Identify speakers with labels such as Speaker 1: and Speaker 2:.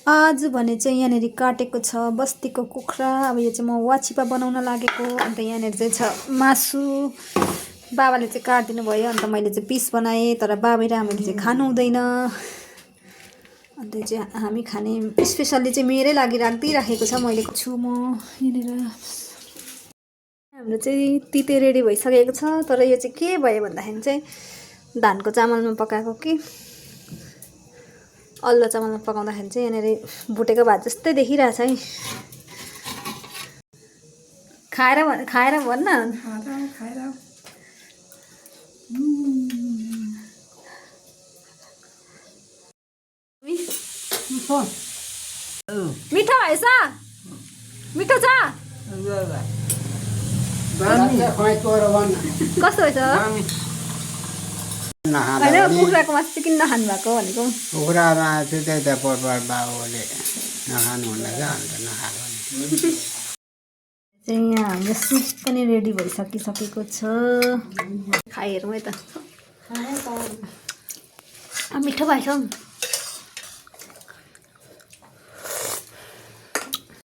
Speaker 1: आज भने चाहिँ यहाँनिर काटेको छ बस्तीको कुखुरा। अब यो चाहिँ म वाचिपा बनाउन लागेको। अन्त यहाँनिर चाहिँ छ मासु। बाबाले चाहिँ काटिदिनु भयो, अन्त मैले चाहिँ पिस बनाएँ। तर बाबा र आमाले चाहिँ खानु हुँदैन, अन्त चाहिँ हामी खाने स्पेसल्ली चाहिँ मेरै लागि राखिदिइराखेको छ। मैले छु म यहाँनिर। हाम्रो चाहिँ तिते रेडी भइसकेको छ। तर यो चाहिँ के भयो भन्दाखेरि चाहिँ धानको चामलमा पकाएको कि अलुवा चामलमा पकाउँदाखेरि चाहिँ यहाँनिर भुटेको भात जस्तै देखिरहेछ है। खाएर भन्न मिठो भएछ? मिठो छ? कस्तो भएछ? होइन कुखुराको मासु चाहिँ किन नखानु भएको भनेको?
Speaker 2: कुखुरामा चाहिँ त्यही त पोटपाट बाबुले नखानु भन्दैछ, अन्त नखाएको
Speaker 1: चाहिँ यहाँ हाम्रो सुप पनि रेडी भइसकिसकेको छ। खाइ हेरौँ है त। मिठो भएछ।